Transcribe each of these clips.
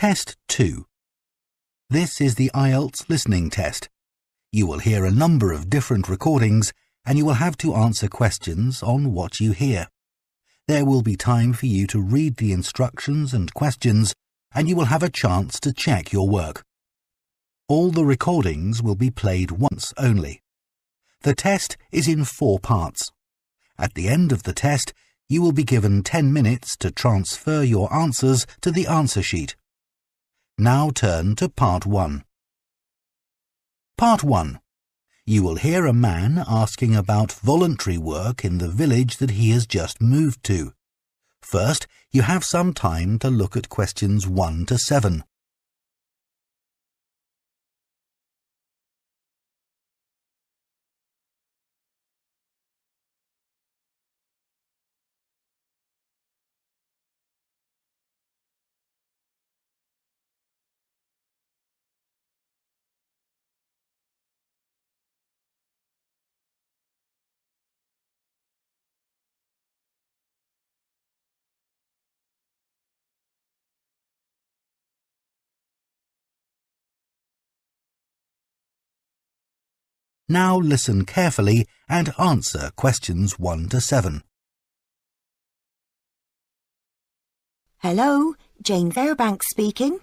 Test 2. This is the IELTS listening test. You will hear a number of different recordings and you will have to answer questions on what you hear. There will be time for you to read the instructions and questions and you will have a chance to check your work. All the recordings will be played once only. The test is in 4 parts. At the end of the test, you will be given 10 minutes to transfer your answers to the answer sheet. Now turn to Part 1. Part 1. You will hear a man asking about voluntary work in the village that he has just moved to. First, you have some time to look at questions 1 to 7. Now listen carefully and answer questions 1 to 7. Hello, Jane Fairbanks speaking.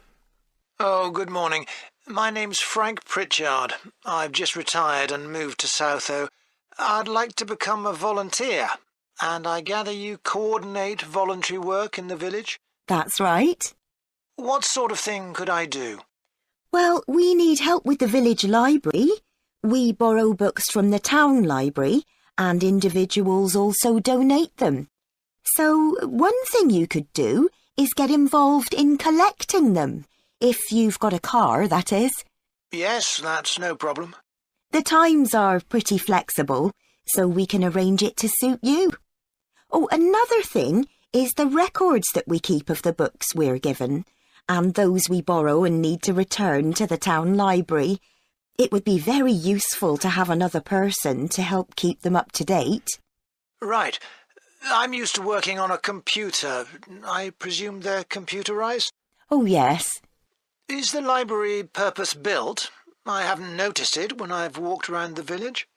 Oh, good morning. My name's Frank Pritchard. I've just retired and moved to Southo. I'd like to become a volunteer, and I gather you coordinate voluntary work in the village? That's right. What sort of thing could I do? Well, we need help with the village library. We borrow books from the town library, and individuals also donate them. So one thing you could do is get involved in collecting them, if you've got a car, that is. Yes, that's no problem. The times are pretty flexible, so we can arrange it to suit you. Oh, another thing is the records that we keep of the books we're given, and those we borrow and need to return to the town library. It would be very useful to have another person to help keep them up to date. Right. I'm used to working on a computer. I presume they're computerized? Oh, yes. Is the library purpose-built? I haven't noticed it when I've walked around the village.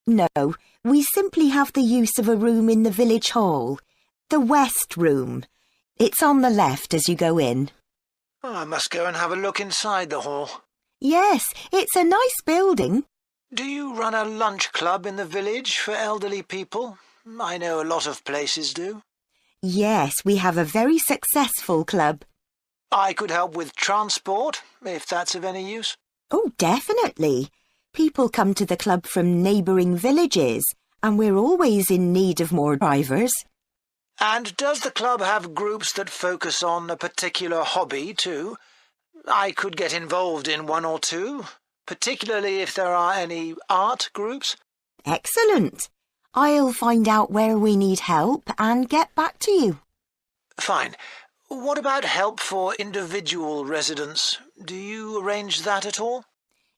No, we simply have the use of a room in the village hall, the West Room. It's on the left as you go in. Oh, I must go and have a look inside the hall. Yes, it's a nice building. Do you run a lunch club in the village for elderly people? I know a lot of places do. Yes, we have a very successful club. I could help with transport, if that's of any use. Oh, definitely. People come to the club from neighbouring villages, and we're always in need of more drivers. And does the club have groups that focus on a particular hobby too? I could get involved in 1 or 2, particularly if there are any art groups. Excellent. I'll find out where we need help and get back to you. Fine. What about help for individual residents? Do you arrange that at all?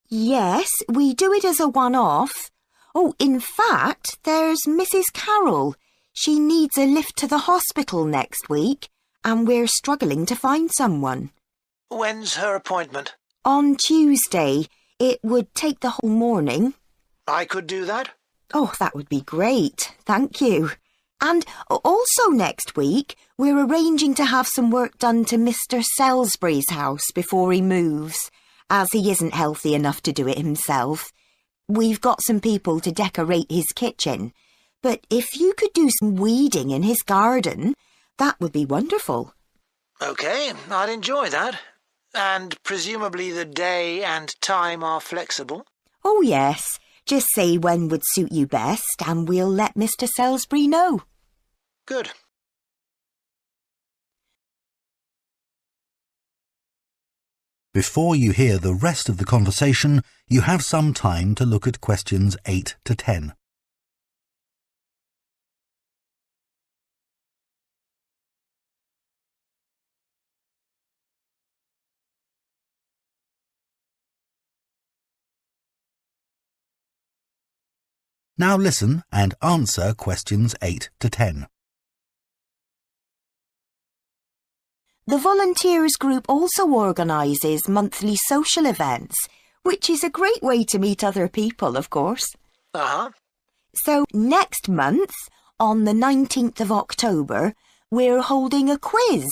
Yes, we do it as a one-off. Oh, in fact, there's Mrs. Carroll. She needs a lift to the hospital next week, and we're struggling to find someone. When's her appointment? On Tuesday. It would take the whole morning. I could do that? Oh, that would be great. Thank you. And also next week, we're arranging to have some work done to Mr. Salisbury's house before he moves, as he isn't healthy enough to do it himself. We've got some people to decorate his kitchen, but if you could do some weeding in his garden, that would be wonderful. OK, I'd enjoy that. And presumably the day and time are flexible? Oh, yes. Just say when would suit you best, and we'll let Mr. Salisbury know. Good. Before you hear the rest of the conversation, you have some time to look at questions 8 to 10. Now listen and answer questions 8 to 10. The volunteers group also organises monthly social events, which is a great way to meet other people, of course. Uh-huh. So next month, on the 19th of October, we're holding a quiz.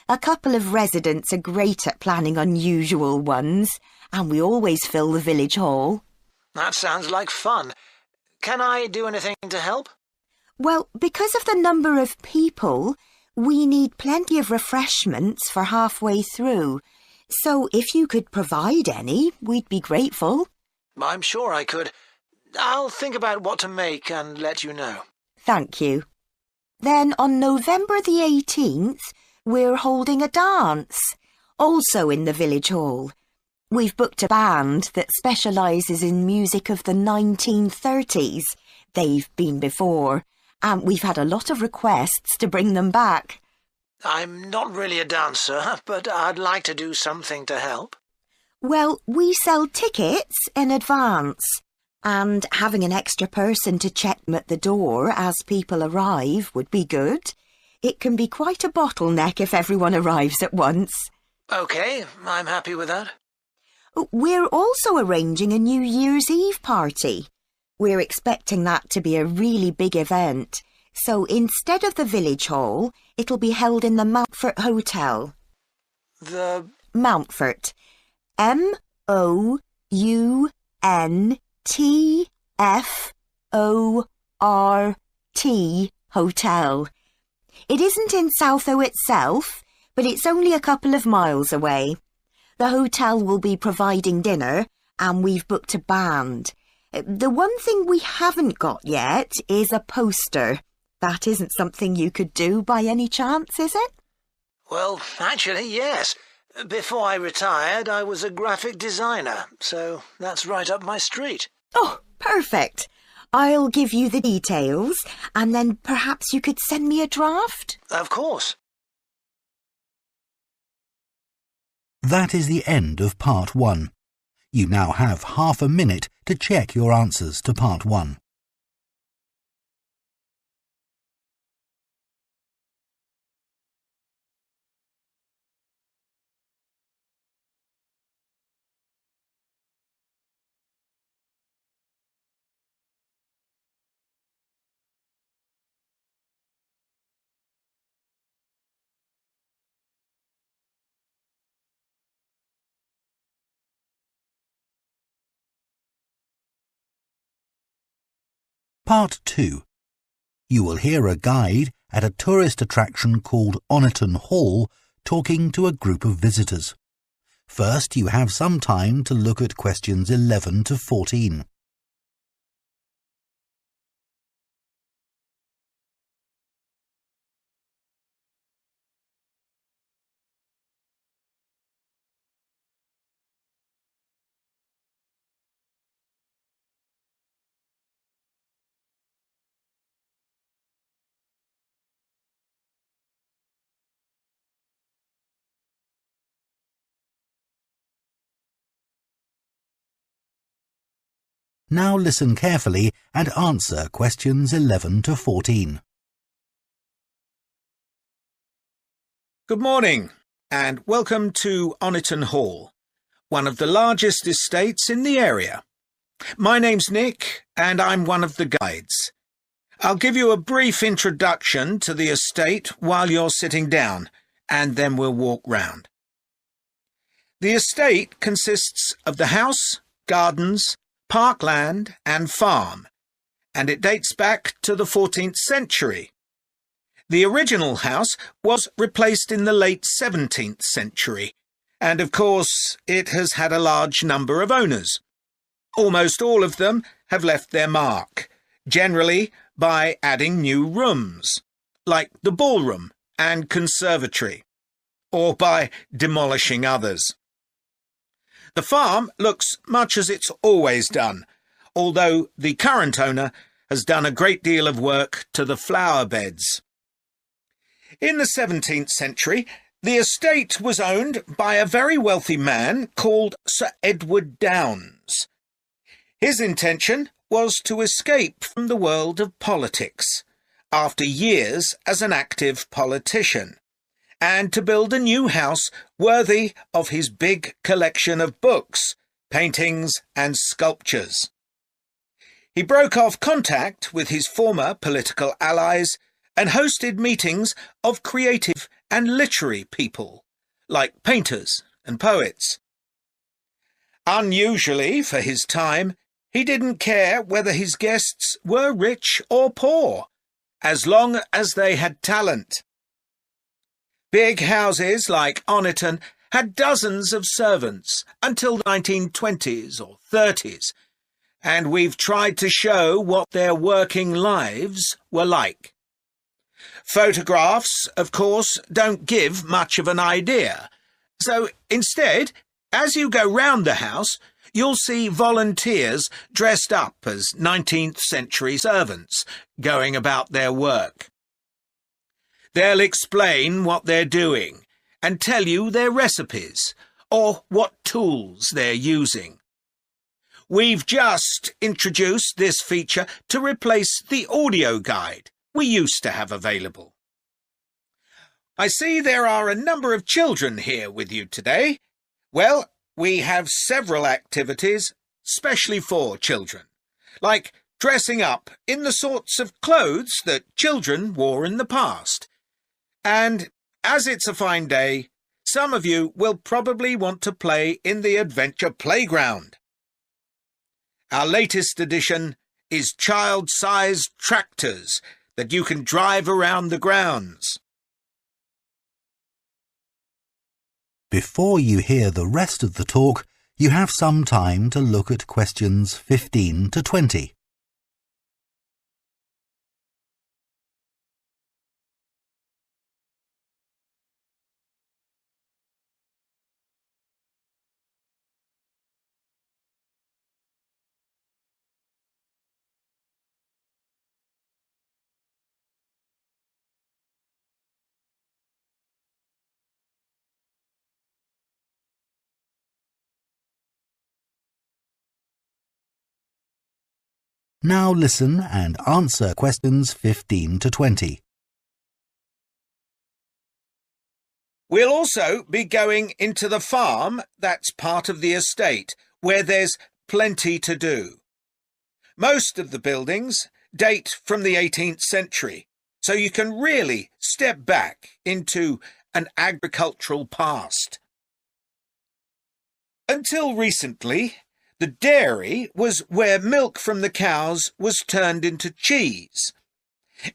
A couple of residents are great at planning unusual ones, and we always fill the village hall. That sounds like fun. Can I do anything to help? Well, because of the number of people, we need plenty of refreshments for halfway through. So if you could provide any, we'd be grateful. I'm sure I could. I'll think about what to make and let you know. Thank you. Then on November the 18th, we're holding a dance, also in the village hall. We've booked a band that specialises in music of the 1930s. They've been before, and we've had a lot of requests to bring them back. I'm not really a dancer, but I'd like to do something to help. Well, we sell tickets in advance, and having an extra person to check them at the door as people arrive would be good. It can be quite a bottleneck if everyone arrives at once. OK, I'm happy with that. We're also arranging a New Year's Eve party. We're expecting that to be a really big event. So instead of the village hall, it'll be held in the Mountfort Hotel. The... Mountfort. M-O-U-N-T-F-O-R-T Hotel. It isn't in Southo itself, but it's only a couple of miles away. The hotel will be providing dinner, and we've booked a band. The one thing we haven't got yet is a poster. That isn't something you could do by any chance, is it? Well, actually, yes. Before I retired, I was a graphic designer, so that's right up my street. Oh, perfect. I'll give you the details, and then perhaps you could send me a draft? Of course. That is the end of part 1. You now have half a minute to check your answers to part 1. Part 2. You will hear a guide at a tourist attraction called Oniton Hall talking to a group of visitors. First, you have some time to look at questions 11 to 14. Now listen carefully and answer questions 11 to 14. Good morning, and welcome to Oniton Hall, one of the largest estates in the area. My name's Nick, and I'm one of the guides. I'll give you a brief introduction to the estate while you're sitting down, and then we'll walk round. The estate consists of the house, gardens, parkland and farm, and it dates back to the 14th century. The original house was replaced in the late 17th century, and of course it has had a large number of owners. Almost all of them have left their mark, generally by adding new rooms, like the ballroom and conservatory, or by demolishing others. The farm looks much as it's always done, although the current owner has done a great deal of work to the flower beds. In the 17th century, the estate was owned by a very wealthy man called Sir Edward Downes. His intention was to escape from the world of politics after years as an active politician, and to build a new house worthy of his big collection of books, paintings and sculptures. He broke off contact with his former political allies and hosted meetings of creative and literary people, like painters and poets. Unusually for his time, he didn't care whether his guests were rich or poor, as long as they had talent. Big houses like Oniton had dozens of servants until the 1920s or 30s, and we've tried to show what their working lives were like. Photographs, of course, don't give much of an idea, so instead, as you go round the house, you'll see volunteers dressed up as 19th century servants going about their work. They'll explain what they're doing and tell you their recipes or what tools they're using. We've just introduced this feature to replace the audio guide we used to have available. I see there are a number of children here with you today. Well, we have several activities specially for children, like dressing up in the sorts of clothes that children wore in the past. And as it's a fine day, some of you will probably want to play in the adventure playground. Our latest addition is child-sized tractors that you can drive around the grounds. Before you hear the rest of the talk, you have some time to look at questions 15 to 20. Now listen and answer questions 15 to 20. We'll also be going into the farm that's part of the estate, where there's plenty to do. Most of the buildings date from the 18th century, so you can really step back into an agricultural past. Until recently, the dairy was where milk from the cows was turned into cheese.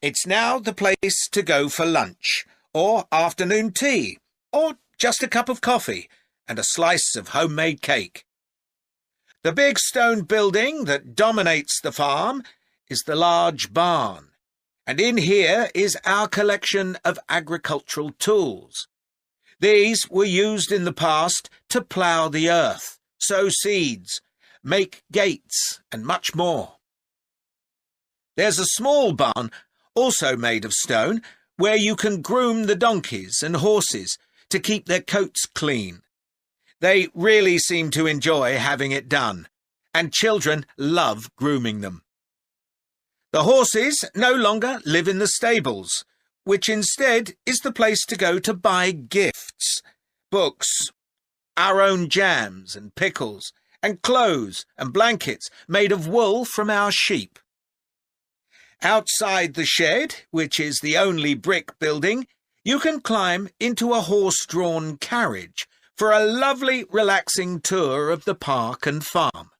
It's now the place to go for lunch, or afternoon tea, or just a cup of coffee and a slice of homemade cake. The big stone building that dominates the farm is the large barn, and in here is our collection of agricultural tools. These were used in the past to plough the earth, sow seeds, make gates, and much more. There's a small barn, also made of stone, where you can groom the donkeys and horses to keep their coats clean. They really seem to enjoy having it done, and children love grooming them. The horses no longer live in the stables, which instead is the place to go to buy gifts, books, our own jams and pickles, and clothes and blankets made of wool from our sheep. Outside the shed, which is the only brick building, you can climb into a horse-drawn carriage for a lovely, relaxing tour of the park and farm.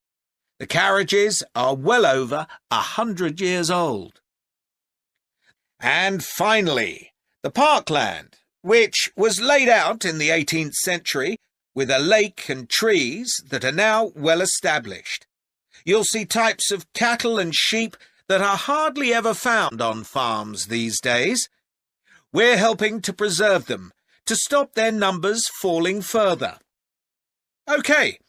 The carriages are well over 100 years old. And finally, the parkland, which was laid out in the 18th century with a lake and trees that are now well established. You'll see types of cattle and sheep that are hardly ever found on farms these days. We're helping to preserve them, to stop their numbers falling further. OK,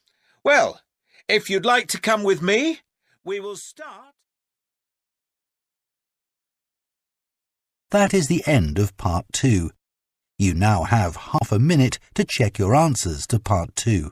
well, if you'd like to come with me, we will start. That is the end of part 2. You now have half a minute to check your answers to part 2.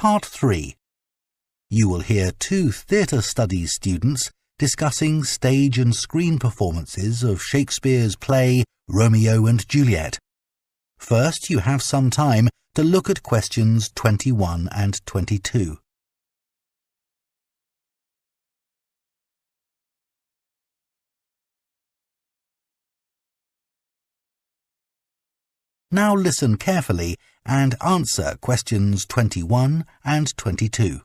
Part 3. You will hear 2 theatre studies students discussing stage and screen performances of Shakespeare's play Romeo and Juliet. First, you have some time to look at questions 21 and 22. Now listen carefully and answer questions 21 and 22.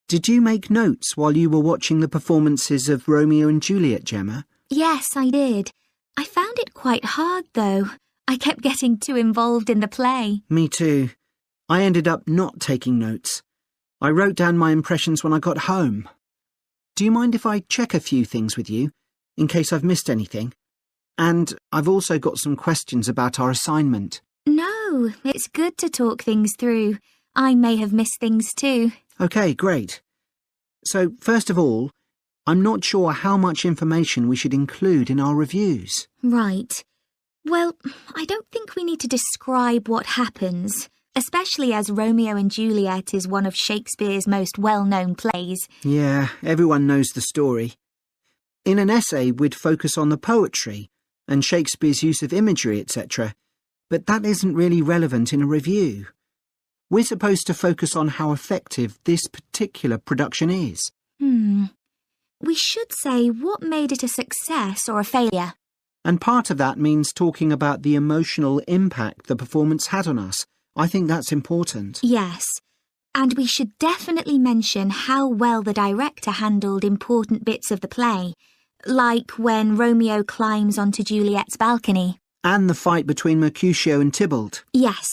Did you make notes while you were watching the performances of Romeo and Juliet, Gemma? Yes, I did. I found it quite hard, though. I kept getting too involved in the play. Me too. I ended up not taking notes. I wrote down my impressions when I got home. Do you mind if I check a few things with you, in case I've missed anything? And I've also got some questions about our assignment. No, it's good to talk things through. I may have missed things too. OK, great. So, first of all, I'm not sure how much information we should include in our reviews. Right. Well, I don't think we need to describe what happens, especially as Romeo and Juliet is one of Shakespeare's most well-known plays. Yeah, everyone knows the story. In an essay, we'd focus on the poetry and Shakespeare's use of imagery, etc. But that isn't really relevant in a review. We're supposed to focus on how effective this particular production is. We should say what made it a success or a failure. And part of that means talking about the emotional impact the performance had on us. I think that's important. Yes. And we should definitely mention how well the director handled important bits of the play, like when Romeo climbs onto Juliet's balcony. And the fight between Mercutio and Tybalt. Yes.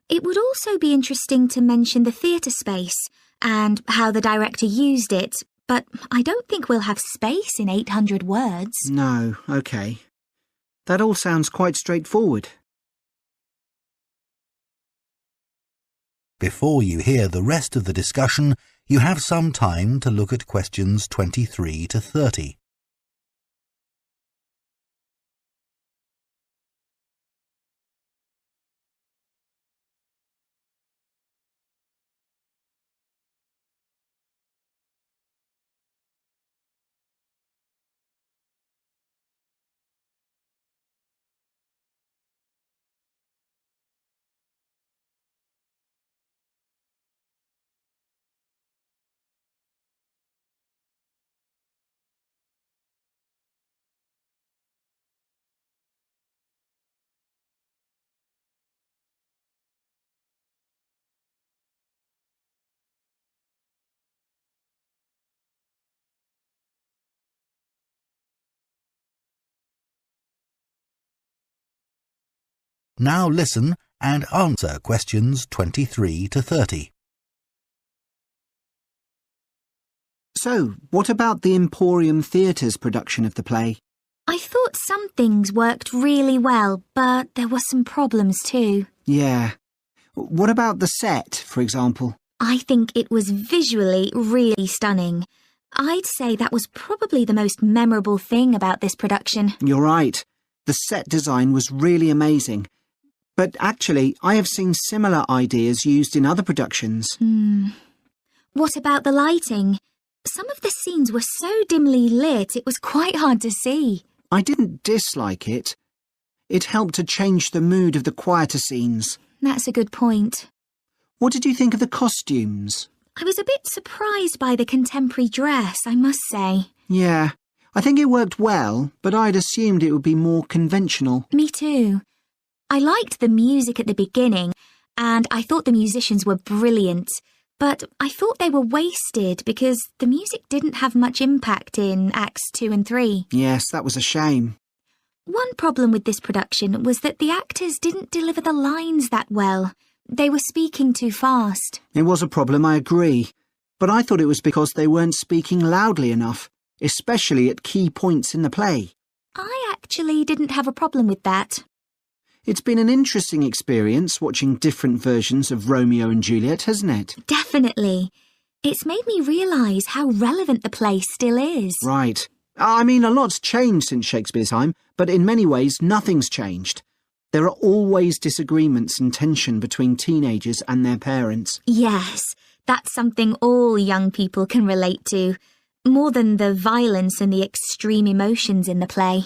It would also be interesting to mention the theatre space and how the director used it, but I don't think we'll have space in 800 words. No, OK. That all sounds quite straightforward. Before you hear the rest of the discussion, you have some time to look at questions 23 to 30. Now listen and answer questions 23 to 30. So, what about the Emporium Theatre's production of the play? I thought some things worked really well, but there were some problems too. Yeah. What about the set, for example? I think it was visually really stunning. I'd say that was probably the most memorable thing about this production. You're right. The set design was really amazing. But actually, I have seen similar ideas used in other productions. What about the lighting? Some of the scenes were so dimly lit, it was quite hard to see. I didn't dislike it. It helped to change the mood of the quieter scenes. That's a good point. What did you think of the costumes? I was a bit surprised by the contemporary dress, I must say. Yeah, I think it worked well, but I'd assumed it would be more conventional. Me too. I liked the music at the beginning, and I thought the musicians were brilliant, but I thought they were wasted because the music didn't have much impact in Acts 2 and 3. Yes, that was a shame. One problem with this production was that the actors didn't deliver the lines that well. They were speaking too fast. It was a problem, I agree. But I thought it was because they weren't speaking loudly enough, especially at key points in the play. I actually didn't have a problem with that. It's been an interesting experience watching different versions of Romeo and Juliet, hasn't it? Definitely. It's made me realise how relevant the play still is. Right. I mean, a lot's changed since Shakespeare's time, but in many ways nothing's changed. There are always disagreements and tension between teenagers and their parents. Yes, that's something all young people can relate to, more than the violence and the extreme emotions in the play.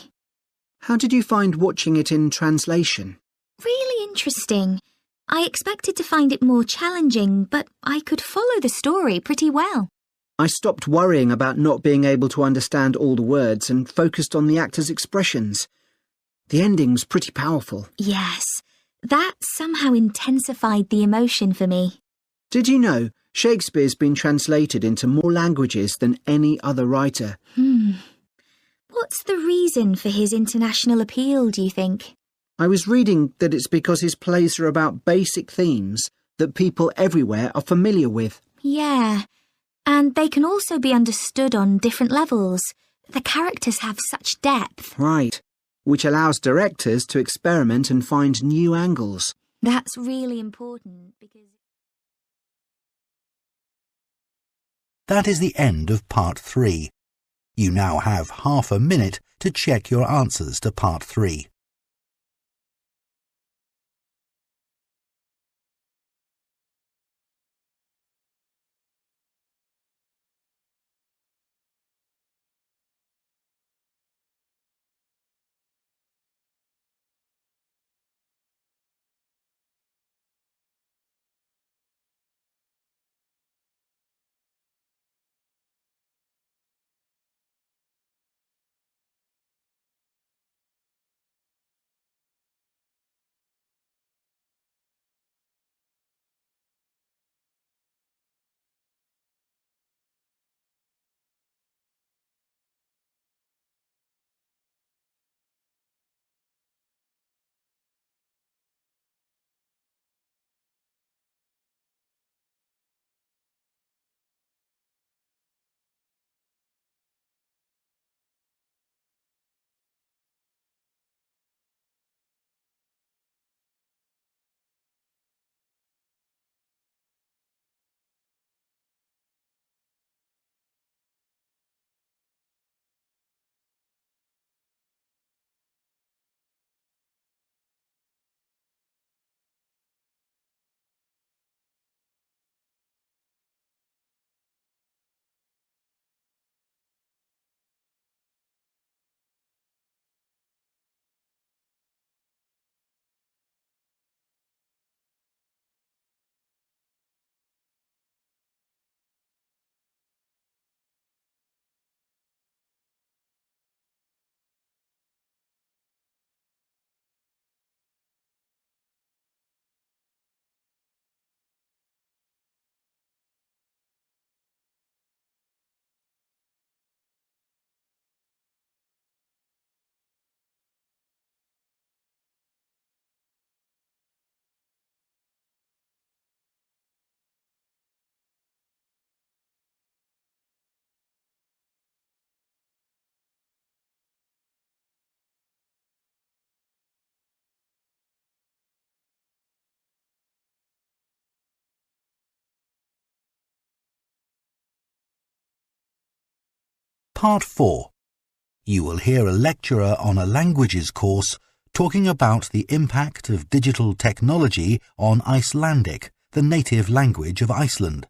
How did you find watching it in translation? Really interesting. I expected to find it more challenging, but I could follow the story pretty well. I stopped worrying about not being able to understand all the words and focused on the actors' expressions. The ending was pretty powerful. Yes, that somehow intensified the emotion for me. Did you know Shakespeare's been translated into more languages than any other writer? What's the reason for his international appeal, do you think? I was reading that it's because his plays are about basic themes that people everywhere are familiar with. Yeah, and they can also be understood on different levels. The characters have such depth. Right, which allows directors to experiment and find new angles. That's really important because... That is the end of Part 3. You now have half a minute to check your answers to Part 3. Part 4. You will hear a lecturer on a languages course talking about the impact of digital technology on Icelandic, the native language of Iceland.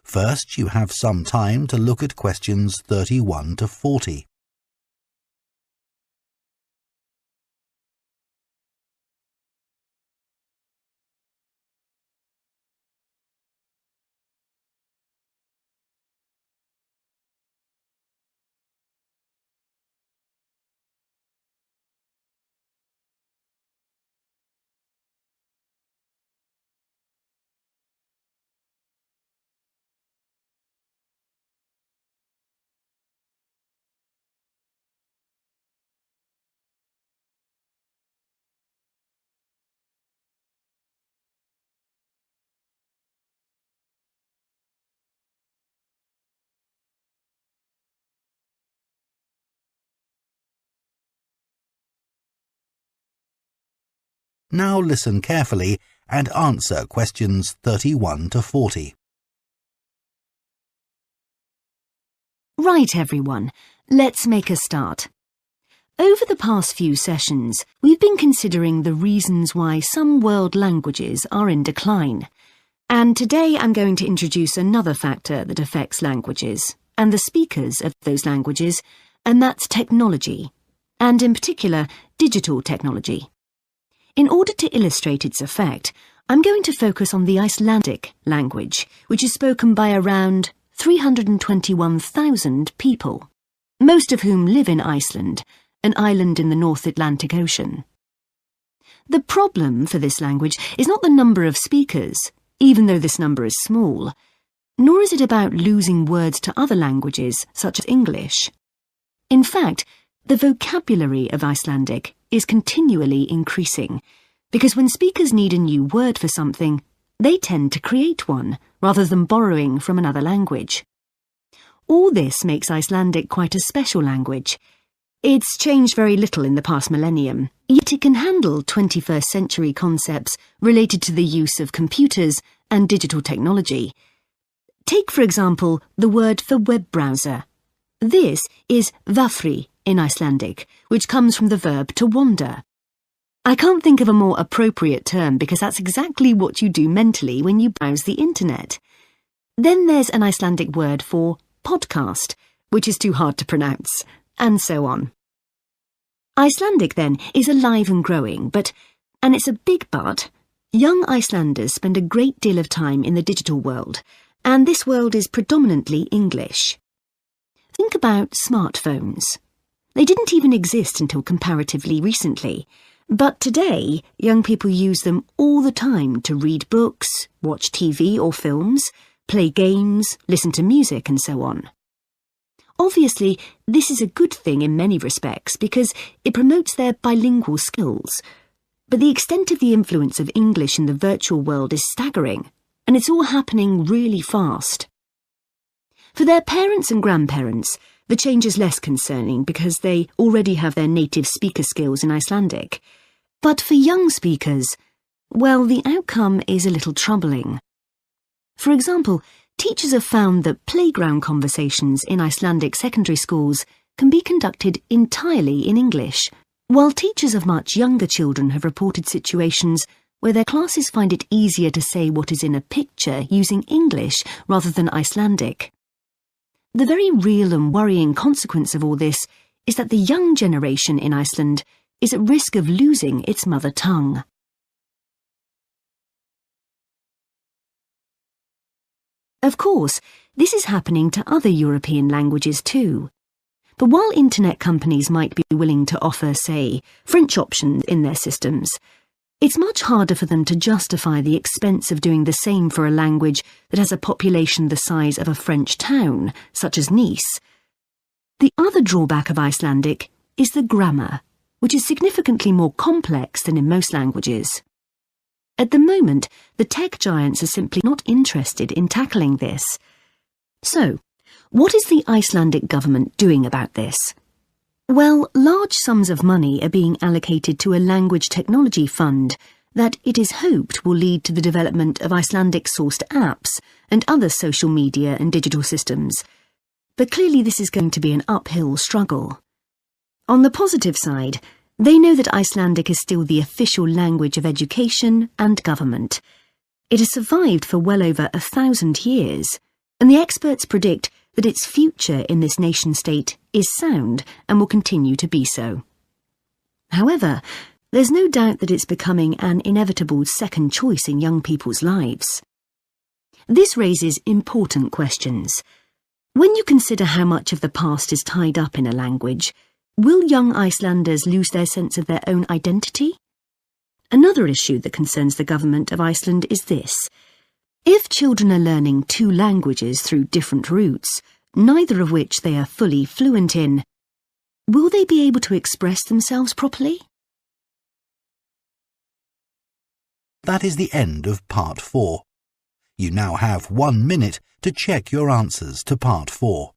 First, you have some time to look at questions 31 to 40. Now listen carefully and answer questions 31 to 40. Right, everyone, let's make a start. Over the past few sessions, we've been considering the reasons why some world languages are in decline. And today I'm going to introduce another factor that affects languages, and the speakers of those languages, and that's technology, and in particular, digital technology. In order to illustrate its effect, I'm going to focus on the Icelandic language, which is spoken by around 321,000 people, most of whom live in Iceland, an island in the North Atlantic Ocean. The problem for this language is not the number of speakers, even though this number is small, nor is it about losing words to other languages, such as English. In fact, the vocabulary of Icelandic is continually increasing, because when speakers need a new word for something, they tend to create one, rather than borrowing from another language. All this makes Icelandic quite a special language. It's changed very little in the past millennium, yet it can handle 21st century concepts related to the use of computers and digital technology. Take, for example, the word for web browser. This is vafri in Icelandic, which comes from the verb to wander. I can't think of a more appropriate term because that's exactly what you do mentally when you browse the internet. Then there's an Icelandic word for podcast, which is too hard to pronounce, and so on. Icelandic, then, is alive and growing, and it's a big but, young Icelanders spend a great deal of time in the digital world, and this world is predominantly English. Think about smartphones. They didn't even exist until comparatively recently, but today young people use them all the time to read books, watch TV or films, play games, listen to music and so on. Obviously, this is a good thing in many respects because it promotes their bilingual skills. But the extent of the influence of English in the virtual world is staggering, and it's all happening really fast. For their parents and grandparents, the change is less concerning because they already have their native speaker skills in Icelandic. But for young speakers, well, the outcome is a little troubling. For example, teachers have found that playground conversations in Icelandic secondary schools can be conducted entirely in English, while teachers of much younger children have reported situations where their classes find it easier to say what is in a picture using English rather than Icelandic. The very real and worrying consequence of all this is that the young generation in Iceland is at risk of losing its mother tongue. Of course, this is happening to other European languages too. But while internet companies might be willing to offer, say, French options in their systems, it's much harder for them to justify the expense of doing the same for a language that has a population the size of a French town, such as Nice. The other drawback of Icelandic is the grammar, which is significantly more complex than in most languages. At the moment, the tech giants are simply not interested in tackling this. So, what is the Icelandic government doing about this? Well, large sums of money are being allocated to a language technology fund that it is hoped will lead to the development of Icelandic-sourced apps and other social media and digital systems. But clearly this is going to be an uphill struggle. On the positive side, they know that Icelandic is still the official language of education and government. It has survived for well over 1,000 years, and the experts predict that its future in this nation-state is sound and will continue to be so. However, there's no doubt that it's becoming an inevitable second choice in young people's lives. This raises important questions. When you consider how much of the past is tied up in a language, will young Icelanders lose their sense of their own identity? Another issue that concerns the government of Iceland is this. If children are learning two languages through different routes, neither of which they are fully fluent in, will they be able to express themselves properly? That is the end of Part 4. You now have 1 minute to check your answers to Part 4.